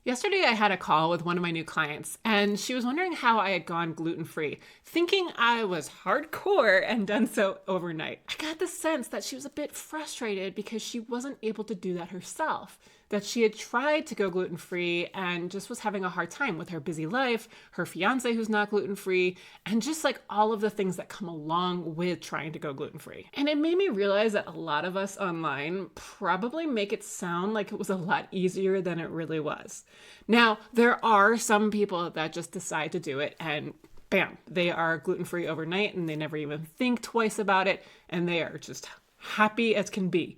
Yesterday, I had a call with one of my new clients, and she was wondering how I had gone gluten-free, thinking I was hardcore and done so overnight. I got the sense that she was a bit frustrated because she wasn't able to do that herself, that she had tried to go gluten-free and just was having a hard time with her busy life, her fiance who's not gluten-free, and just like all of the things that come along with trying to go gluten-free. And it made me realize that a lot of us online probably make it sound like it was a lot easier than it really was. Now, there are some people that just decide to do it and bam, they are gluten-free overnight and they never even think twice about it and they are just happy as can be.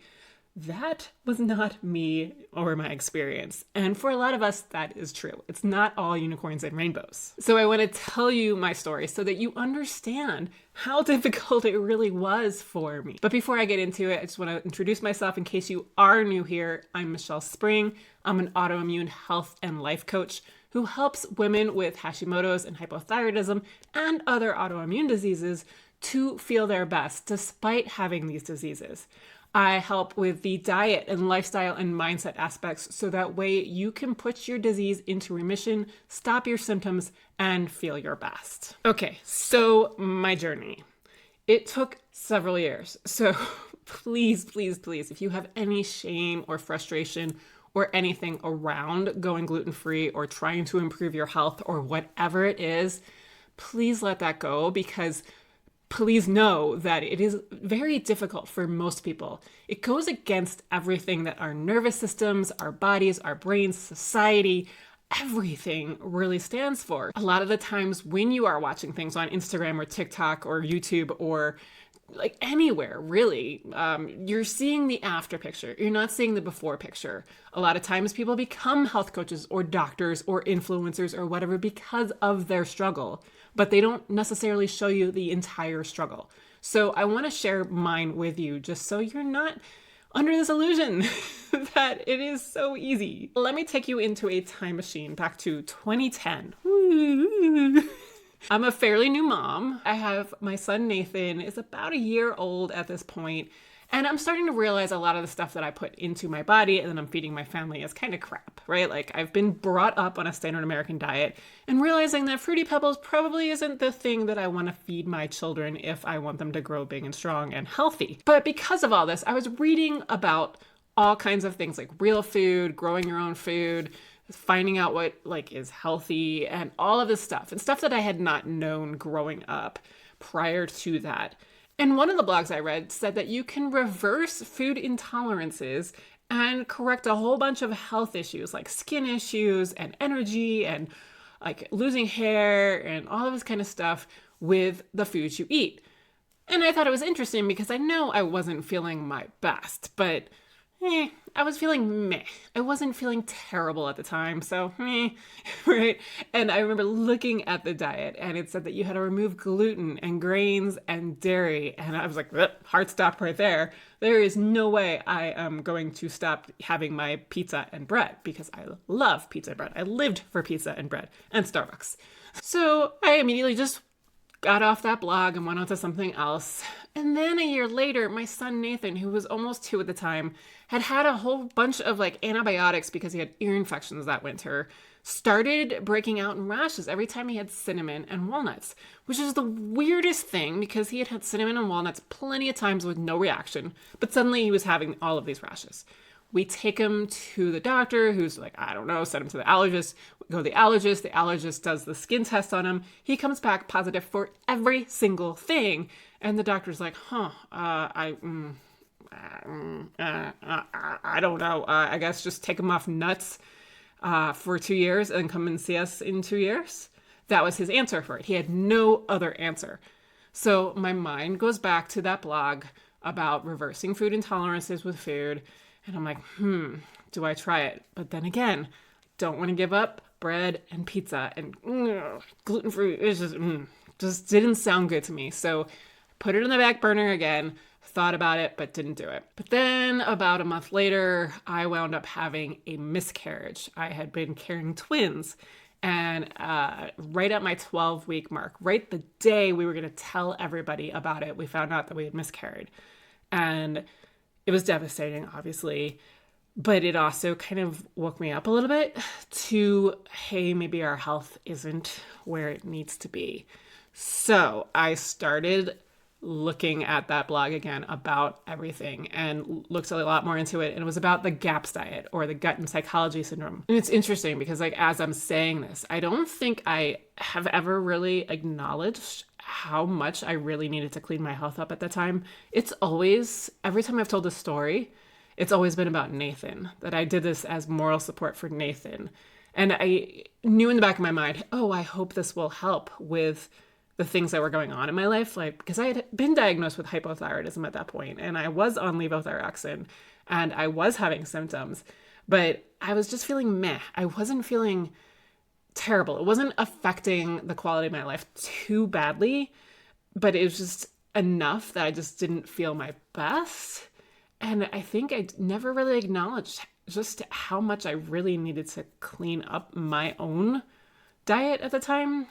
That was not me or my experience. And for a lot of us, that is true. It's not all unicorns and rainbows. So I want to tell you my story so that you understand how difficult it really was for me. But before I get into it, I just want to introduce myself in case you are new here. I'm Michele Spring. I'm an autoimmune health and life coach who helps women with Hashimoto's and hypothyroidism and other autoimmune diseases to feel their best despite having these diseases. I help with the diet and lifestyle and mindset aspects so that way you can put your disease into remission, stop your symptoms, and feel your best. Okay, so my journey. It took several years. So please, if you have any shame or frustration or anything around going gluten-free or trying to improve your health or whatever it is, please let that go because please know that it is very difficult for most people. It goes against everything that our nervous systems, our bodies, our brains, society, everything really stands for. A lot of the times when you are watching things on Instagram or TikTok or YouTube or like anywhere really, you're seeing the after picture. You're not seeing the before picture. A lot of times people become health coaches or doctors or influencers or whatever because of their struggle, but they don't necessarily show you the entire struggle. So I want to share mine with you just so you're not under this illusion that it is so easy. Let me take you into a time machine back to 2010. I'm a fairly new mom. I have my son Nathan is about a year old at this point, and I'm starting to realize a lot of the stuff that I put into my body and then I'm feeding my family is kind of crap, right? Like I've been brought up on a standard American diet and realizing that Fruity Pebbles probably isn't the thing that I want to feed my children if I want them to grow big and strong and healthy. But because of all this, I was reading about all kinds of things like real food, growing your own food, finding out what like is healthy and all of this stuff and stuff that I had not known growing up prior to that. And one of the blogs I read said that you can reverse food intolerances and correct a whole bunch of health issues like skin issues and energy and like losing hair and all of this kind of stuff with the foods you eat. And I thought it was interesting because I know I wasn't feeling my best, but I was feeling meh. I wasn't feeling terrible at the time, so meh, right? And I remember looking at the diet and it said that you had to remove gluten and grains and dairy. And I was like, heart stopped right there. There is no way I am going to stop having my pizza and bread because I love pizza and bread. I lived for pizza and bread and Starbucks. So I immediately just got off that blog and went on to something else. And then a year later, my son Nathan, who was almost 2 at the time, had a whole bunch of like antibiotics because he had ear infections that winter, started breaking out in rashes every time he had cinnamon and walnuts, which is the weirdest thing because he had had cinnamon and walnuts plenty of times with no reaction, but suddenly he was having all of these rashes. We take him to the doctor who's like, I don't know, send him to the allergist. We go to the allergist does the skin test on him. He comes back positive for every single thing. And the doctor's like, I don't know. I guess just take him off nuts for 2 years and come and see us in 2 years. That was his answer for it. He had no other answer. So my mind goes back to that blog about reversing food intolerances with food. And I'm like, do I try it? But then again, don't want to give up bread and pizza and gluten-free. It's just didn't sound good to me. So put it in the back burner again, thought about it, but didn't do it. But then about a month later, I wound up having a miscarriage. I had been carrying twins. And right at my 12-week mark, right the day we were going to tell everybody about it, we found out that we had miscarried. And it was devastating, obviously. But it also kind of woke me up a little bit to, hey, maybe our health isn't where it needs to be. So I started looking at that blog again about everything and looked a lot more into it. And it was about the GAPS diet, or the gut and psychology syndrome. And it's interesting because, like, as I'm saying this, I don't think I have ever really acknowledged how much I really needed to clean my health up at that time. It's always, every time I've told this story, it's always been about Nathan, that I did this as moral support for Nathan. And I knew in the back of my mind, oh, I hope this will help with the things that were going on in my life. Like, because I had been diagnosed with hypothyroidism at that point, and I was on levothyroxine, and I was having symptoms, but I was just feeling meh. I wasn't feeling terrible. It wasn't affecting the quality of my life too badly, but it was just enough that I just didn't feel my best. And I think I never really acknowledged just how much I really needed to clean up my own diet at the time.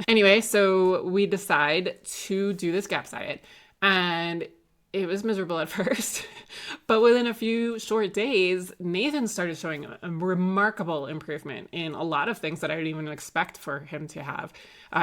Anyway, so we decide to do this GAPS diet, and it was miserable at first, but within a few short days, Nathan started showing a remarkable improvement in a lot of things that I didn't even expect for him to have.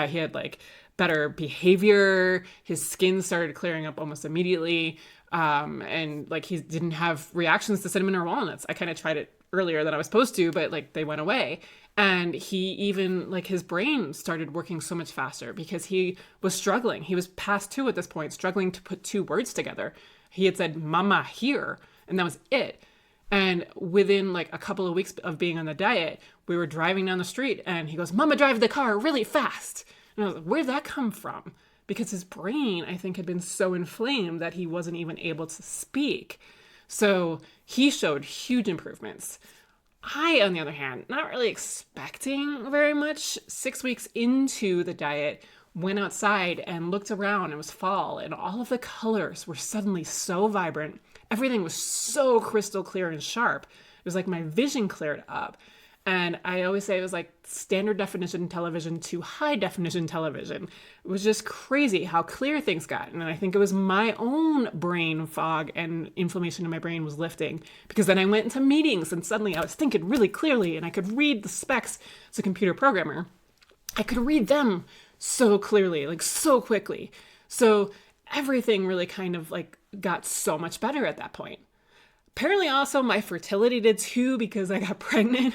He had like better behavior. His skin started clearing up almost immediately. And like he didn't have reactions to cinnamon or walnuts. I kind of tried it earlier than I was supposed to, but like they went away. And he even, like, his brain started working so much faster because he was struggling. He was past two at this point, struggling to put two words together. He had said, "Mama, here," and that was it. And within like a couple of weeks of being on the diet, we were driving down the street and he goes, "Mama, drive the car really fast." And I was like, where'd that come from? Because his brain, I think, had been so inflamed that he wasn't even able to speak. So he showed huge improvements. I, on the other hand, not really expecting very much, 6 weeks into the diet, went outside and looked around. It was fall, and all of the colors were suddenly so vibrant. Everything was so crystal clear and sharp. It was like my vision cleared up. And I always say it was like standard definition television to high definition television. It was just crazy how clear things got. And I think it was my own brain fog and inflammation in my brain was lifting, because then I went into meetings and suddenly I was thinking really clearly and I could read the specs as a computer programmer. I could read them so clearly, like so quickly. So everything really kind of like got so much better at that point. Apparently also my fertility did too, because I got pregnant.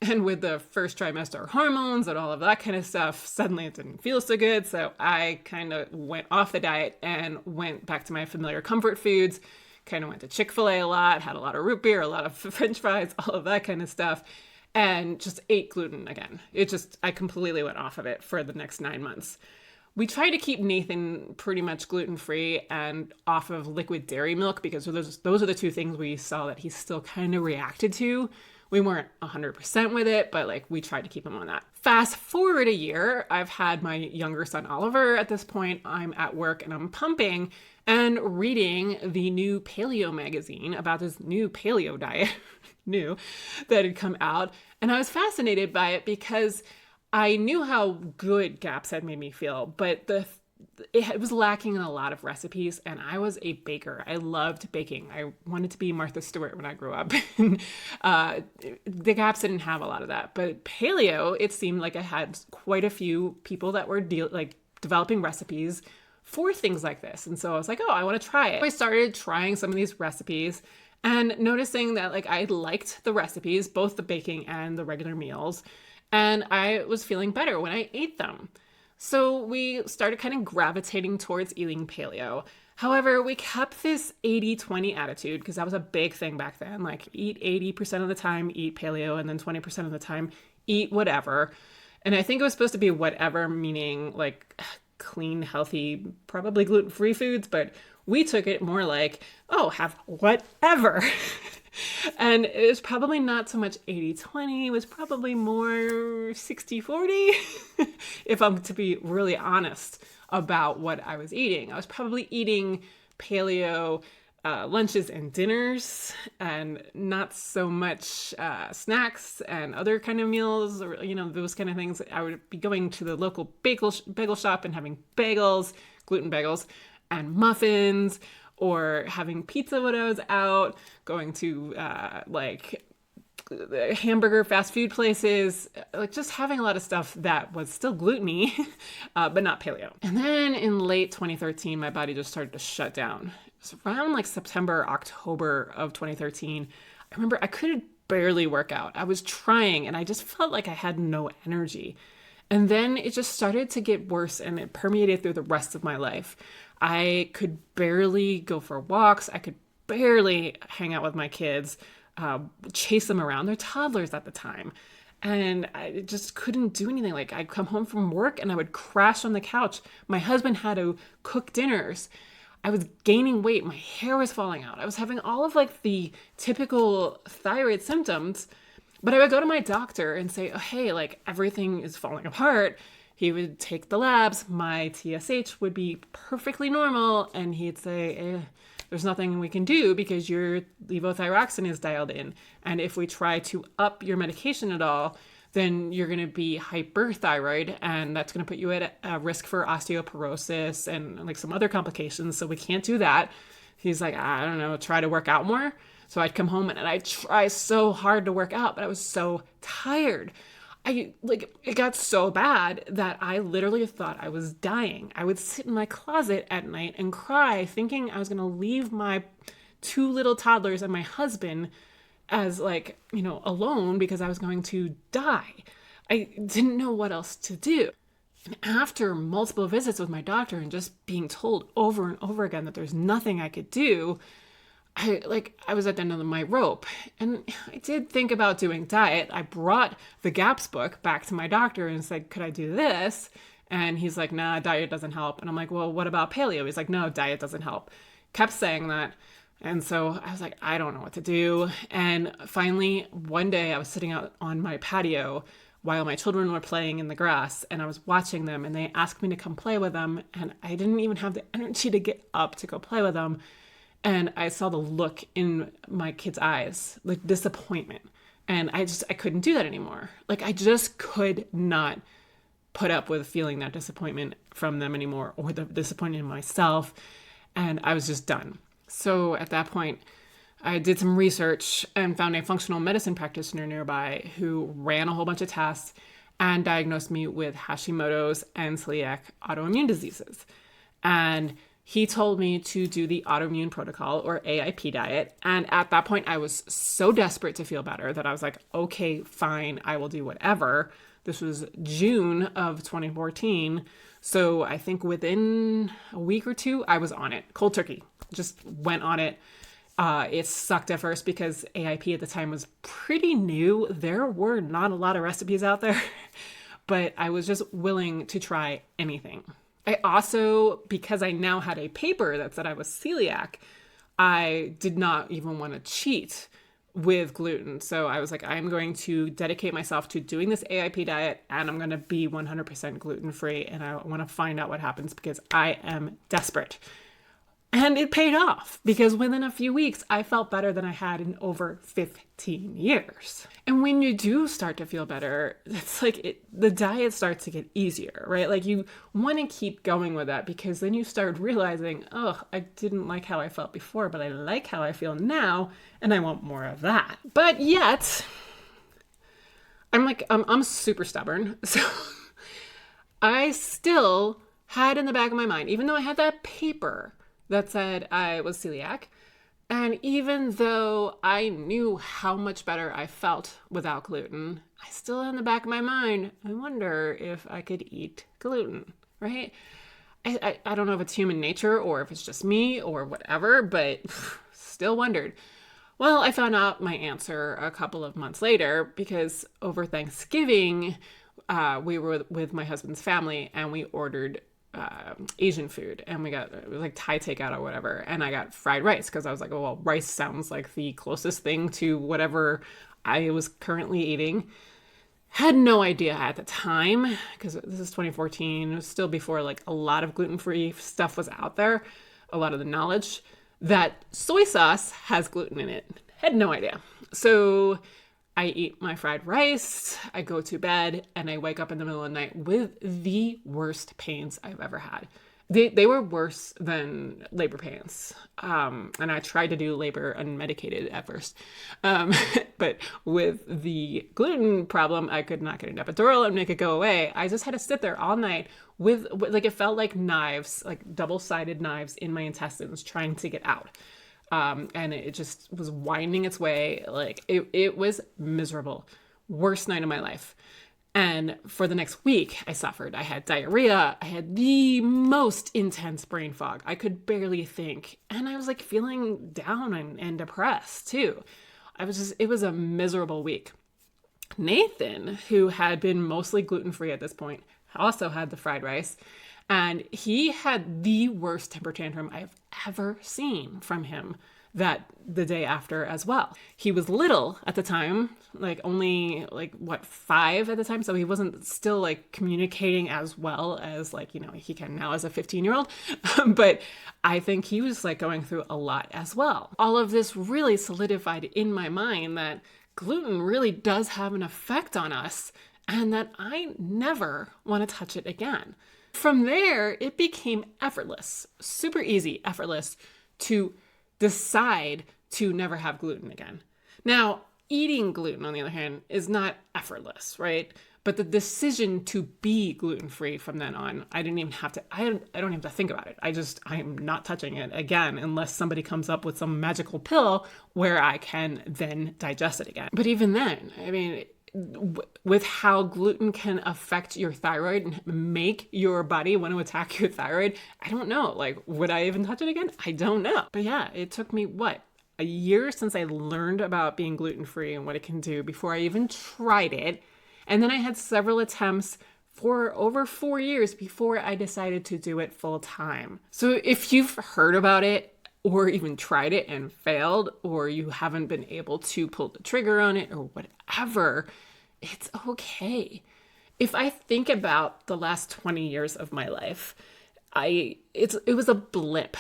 And with the first trimester hormones and all of that kind of stuff, suddenly it didn't feel so good. So I kind of went off the diet and went back to my familiar comfort foods, kind of went to Chick-fil-A a lot, had a lot of root beer, a lot of French fries, all of that kind of stuff, and just ate gluten again. I completely went off of it for the next 9 months. We tried to keep Nathan pretty much gluten-free and off of liquid dairy milk, because those are the two things we saw that he still kind of reacted to. We weren't 100% with it, but like we tried to keep him on that. Fast forward a year, I've had my younger son, Oliver. At this point, I'm at work and I'm pumping and reading the new paleo magazine about this new paleo diet, that had come out. And I was fascinated by it because I knew how good GAPS had made me feel, but it was lacking in a lot of recipes, and I was a baker. I loved baking. I wanted to be Martha Stewart when I grew up. The GAPS didn't have a lot of that, but paleo, it seemed like I had quite a few people that were developing recipes for things like this. And so I was like, oh, I want to try it. I started trying some of these recipes and noticing that like I liked the recipes, both the baking and the regular meals, and I was feeling better when I ate them. So we started kind of gravitating towards eating paleo. However, we kept this 80-20 attitude, because that was a big thing back then. Like, eat 80% of the time, eat paleo, and then 20% of the time, eat whatever. And I think it was supposed to be whatever, meaning like clean, healthy, probably gluten-free foods, but we took it more like, oh, have whatever. And it was probably not so much 80-20, it was probably more 60-40, if I'm to be really honest about what I was eating. I was probably eating paleo lunches and dinners, and not so much snacks and other kind of meals, or those kind of things. I would be going to the local bagel shop and having bagels, gluten bagels, and muffins, or having pizza when I was out, going to hamburger fast food places, like just having a lot of stuff that was still gluten-y, but not paleo. And then in late 2013, my body just started to shut down. It was around like September, October of 2013. I remember I could barely work out. I was trying and I just felt like I had no energy. And then it just started to get worse and it permeated through the rest of my life. I could barely go for walks. I could barely hang out with my kids, chase them around. They're toddlers at the time. And I just couldn't do anything. Like I'd come home from work and I would crash on the couch. My husband had to cook dinners. I was gaining weight. My hair was falling out. I was having all of like the typical thyroid symptoms. But I would go to my doctor and say, oh, hey, like everything is falling apart. He would take the labs. My TSH would be perfectly normal. And he'd say, there's nothing we can do because your levothyroxine is dialed in. And if we try to up your medication at all, then you're going to be hyperthyroid. And that's going to put you at a risk for osteoporosis and like some other complications. So we can't do that. He's like, I don't know, try to work out more. So I'd come home and I'd try so hard to work out, but I was so tired. It got so bad that I literally thought I was dying. I would sit in my closet at night and cry, thinking I was going to leave my 2 little toddlers and my husband as alone because I was going to die. I didn't know what else to do. And after multiple visits with my doctor and just being told over and over again that there's nothing I could do, I was at the end of my rope. And I did think about doing diet. I brought the GAPS book back to my doctor and said, could I do this? And he's like, nah, diet doesn't help. And I'm like, well, what about paleo? He's like, no, diet doesn't help. Kept saying that. And so I was like, I don't know what to do. And finally, one day I was sitting out on my patio while my children were playing in the grass and I was watching them and they asked me to come play with them. And I didn't even have the energy to get up to go play with them. And I saw the look in my kids' eyes, like disappointment. And I couldn't do that anymore. Like I just could not put up with feeling that disappointment from them anymore or the disappointment in myself. And I was just done. So at that point, I did some research and found a functional medicine practitioner nearby who ran a whole bunch of tests and diagnosed me with Hashimoto's and celiac autoimmune diseases. And he told me to do the autoimmune protocol or AIP diet. And at that point, I was so desperate to feel better that I was like, okay, fine, I will do whatever. This was June of 2014. So I think within a week or two, I was on it. Cold turkey. Just went on it. It sucked at first because AIP at the time was pretty new. There were not a lot of recipes out there, but I was just willing to try anything. I also, because I now had a paper that said I was celiac, I did not even want to cheat with gluten. So I was like, I'm going to dedicate myself to doing this AIP diet and I'm going to be 100% gluten-free. And I want to find out what happens because I am desperate. And it paid off because within a few weeks, I felt better than I had in over 15 years. And when you do start to feel better, it's like the diet starts to get easier, right? Like you want to keep going with that because then you start realizing, oh, I didn't like how I felt before, but I like how I feel now and I want more of that. But yet, I'm super stubborn. So I still had in the back of my mind, even though I had that paper that said I was celiac. And even though I knew how much better I felt without gluten, I still had in the back of my mind, I wonder if I could eat gluten, right? I don't know if it's human nature or if it's just me or whatever, but still wondered. Well, I found out my answer a couple of months later because over Thanksgiving, we were with my husband's family and we ordered Asian food and it was like Thai takeout or whatever. And I got fried rice because I was like, oh, well, rice sounds like the closest thing to whatever I was currently eating. Had no idea at the time because this is 2014. It was still before like a lot of gluten-free stuff was out there. A lot of the knowledge that soy sauce has gluten in it. Had no idea. So I eat my fried rice, I go to bed, and I wake up in the middle of the night with the worst pains I've ever had. They were worse than labor pains. And I tried to do labor unmedicated at first. Um, but with the gluten problem, I could not get an epidural and make it go away. I just had to sit there all night with like, it felt like knives, like double-sided knives in my intestines trying to get out. And it just was winding its way. Like it was miserable. Worst night of my life. And for the next week, I suffered. I had diarrhea. I had the most intense brain fog. I could barely think. And I was like feeling down and depressed too. It was a miserable week. Nathan, who had been mostly gluten-free at this point, also had the fried rice. And he had the worst temper tantrum I've ever seen from him that the day after as well. He was little at the time, like only like what, 5 at the time. So he wasn't still like communicating as well as like, he can now as a 15-year-old. But I think he was like going through a lot as well. All of this really solidified in my mind that gluten really does have an effect on us and that I never want to touch it again. From there, it became effortless, super easy, effortless to decide to never have gluten again. Now, eating gluten, on the other hand, is not effortless, right? But the decision to be gluten-free from then on, I don't even have to think about it. I am not touching it again unless somebody comes up with some magical pill where I can then digest it again. But even then, I mean, with how gluten can affect your thyroid and make your body want to attack your thyroid, I don't know. Like, would I even touch it again? I don't know. But yeah, it took me, a year since I learned about being gluten-free and what it can do before I even tried it. And then I had several attempts for over 4 years before I decided to do it full time. So if you've heard about it, or even tried it and failed, or you haven't been able to pull the trigger on it or whatever, it's okay. If I think about the last 20 years of my life, it was a blip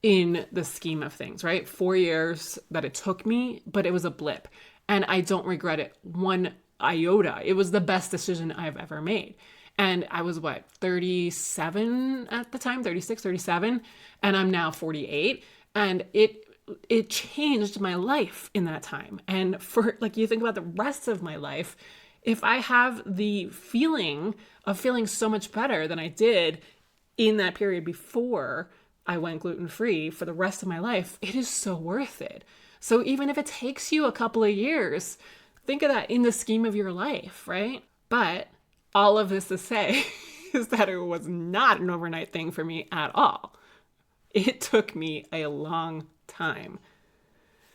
in the scheme of things, right? 4 years that it took me, but it was a blip. And I don't regret it one iota. It was the best decision I've ever made. And I was 37 at the time, 36, 37, and I'm now 48. And it changed my life in that time. And for you think about the rest of my life, if I have the feeling of feeling so much better than I did in that period before I went gluten-free for the rest of my life, it is so worth it. So even if it takes you a couple of years, think of that in the scheme of your life, right? But all of this to say is that it was not an overnight thing for me at all. It took me a long time.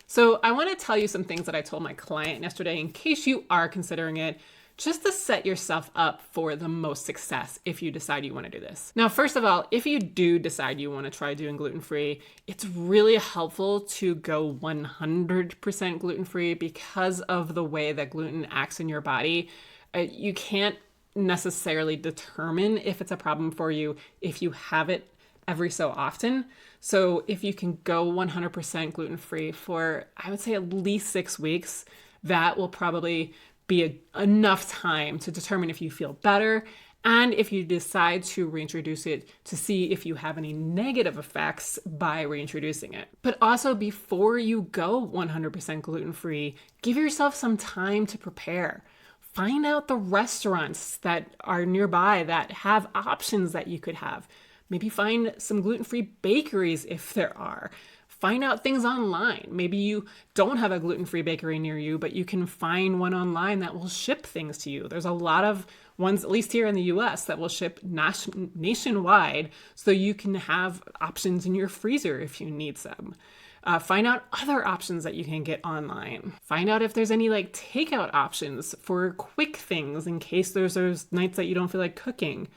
So I want to tell you some things that I told my client yesterday in case you are considering it, just to set yourself up for the most success if you decide you want to do this. Now, first of all, if you do decide you want to try doing gluten-free, it's really helpful to go 100% gluten-free because of the way that gluten acts in your body. You can't necessarily determine if it's a problem for you if you have it every so often. So if you can go 100% gluten-free for, I would say, at least 6 weeks, that will probably be enough time to determine if you feel better and if you decide to reintroduce it to see if you have any negative effects by reintroducing it. But also before you go 100% gluten-free, give yourself some time to prepare. Find out the restaurants that are nearby that have options that you could have. Maybe find some gluten-free bakeries if there are. Find out things online. Maybe you don't have a gluten-free bakery near you, but you can find one online that will ship things to you. There's a lot of ones, at least here in the US, that will ship nationwide so you can have options in your freezer if you need some. Find out other options that you can get online. Find out if there's any takeout options for quick things in case there's those nights that you don't feel like cooking.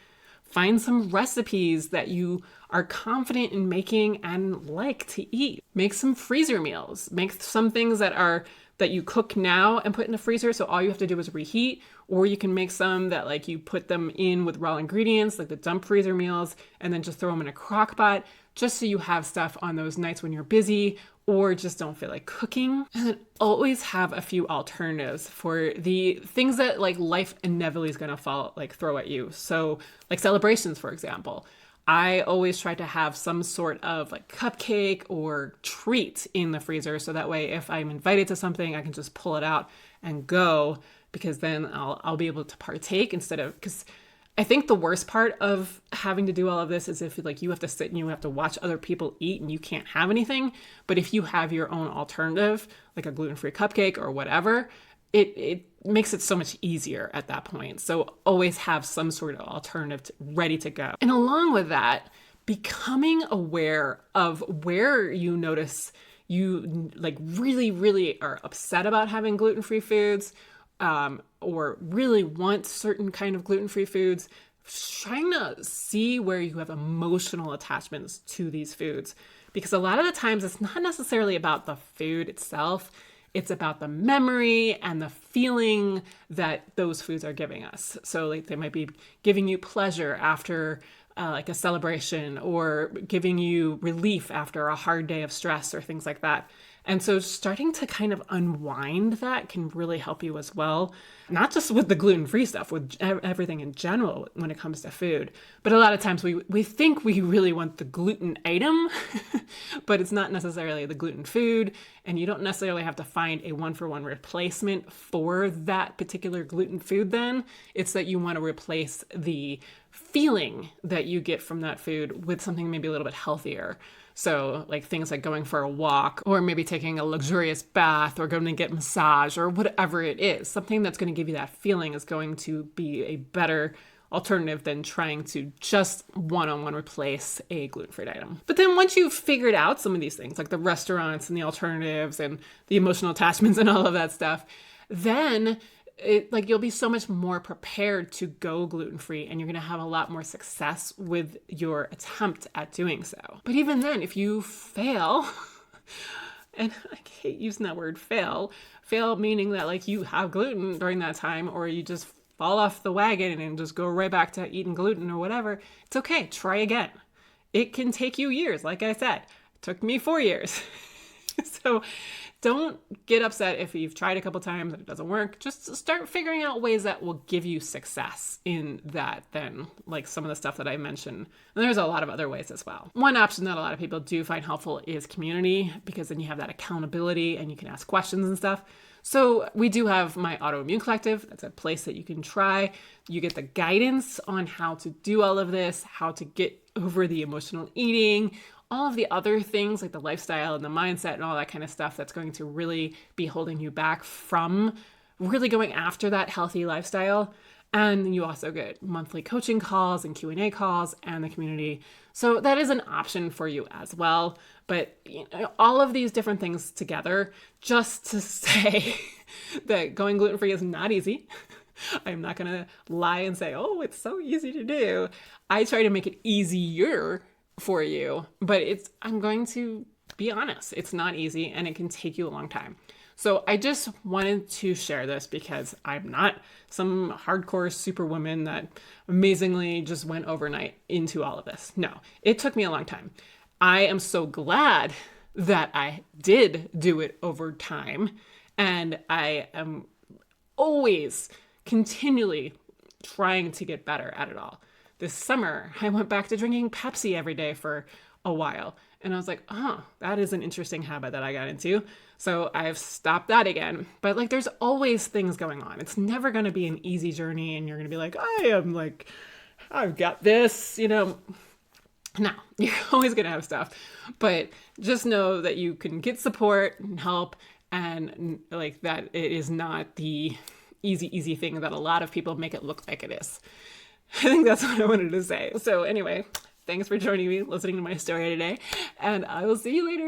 Find some recipes that you are confident in making and like to eat. Make some freezer meals. Make some things that you cook now and put in the freezer, so all you have to do is reheat. Or you can make some that you put them in with raw ingredients, like the dump freezer meals, and then just throw them in a crock pot, just so you have stuff on those nights when you're busy or just don't feel like cooking. And then always have a few alternatives for the things that life inevitably is gonna throw at you. So celebrations, for example. I always try to have some sort of like cupcake or treat in the freezer. So that way, if I'm invited to something, I can just pull it out and go, because then I'll be able to partake instead of, because I think the worst part of having to do all of this is if like you have to sit and you have to watch other people eat and you can't have anything. But if you have your own alternative, like a gluten-free cupcake or whatever, it makes it so much easier at that point. So always have some sort of alternative ready to go. And along with that, becoming aware of where you notice you like really, really are upset about having gluten-free foods, or really want certain kind of gluten-free foods, trying to see where you have emotional attachments to these foods. Because a lot of the times it's not necessarily about the food itself. It's about the memory and the feeling that those foods are giving us. So like they might be giving you pleasure after like a celebration, or giving you relief after a hard day of stress or things like that. And so starting to kind of unwind that can really help you as well. Not just with the gluten-free stuff, with everything in general when it comes to food. But a lot of times we think we really want the gluten item, but it's not necessarily the gluten food. And you don't necessarily have to find a one-for-one replacement for that particular gluten food then. It's that you want to replace the feeling that you get from that food with something maybe a little bit healthier. So like things like going for a walk, or maybe taking a luxurious bath, or going to get massage, or whatever it is. Something that's going to give you that feeling is going to be a better alternative than trying to just one-on-one replace a gluten-free item. But then once you've figured out some of these things, like the restaurants and the alternatives and the emotional attachments and all of that stuff, then you'll be so much more prepared to go gluten-free, and you're going to have a lot more success with your attempt at doing so. But even then, if you fail, and I hate using that word fail meaning that like you have gluten during that time, or you just fall off the wagon and just go right back to eating gluten or whatever, it's okay. Try again. It can take you years. Like I said, it took me 4 years. So don't get upset if you've tried a couple times and it doesn't work. Just start figuring out ways that will give you success in that, then, like some of the stuff that I mentioned. And there's a lot of other ways as well. One option that a lot of people do find helpful is community, because then you have that accountability and you can ask questions and stuff. So we do have my Autoimmune Collective. That's a place that you can try. You get the guidance on how to do all of this, how to get over the emotional eating, all of the other things like the lifestyle and the mindset and all that kind of stuff that's going to really be holding you back from really going after that healthy lifestyle. And you also get monthly coaching calls and Q&A calls and the community. So that is an option for you as well. But all of these different things together, just to say that going gluten-free is not easy. I'm not going to lie and say, oh, it's so easy to do. I try to make it easier for you, but I'm going to be honest, it's not easy and it can take you a long time. So I just wanted to share this because I'm not some hardcore superwoman that amazingly just went overnight into all of this. No, it took me a long time. I am so glad that I did do it over time, and I am always continually trying to get better at it all. This summer, I went back to drinking Pepsi every day for a while. And I was like, oh, that is an interesting habit that I got into. So I've stopped that again. But like, there's always things going on. It's never going to be an easy journey. And you're going to be like, I've got this, No, you're always going to have stuff. But just know that you can get support and help. And like that, it is not the easy thing that a lot of people make it look like it is. I think that's what I wanted to say. So anyway, thanks for joining me, listening to my story today, and I will see you later.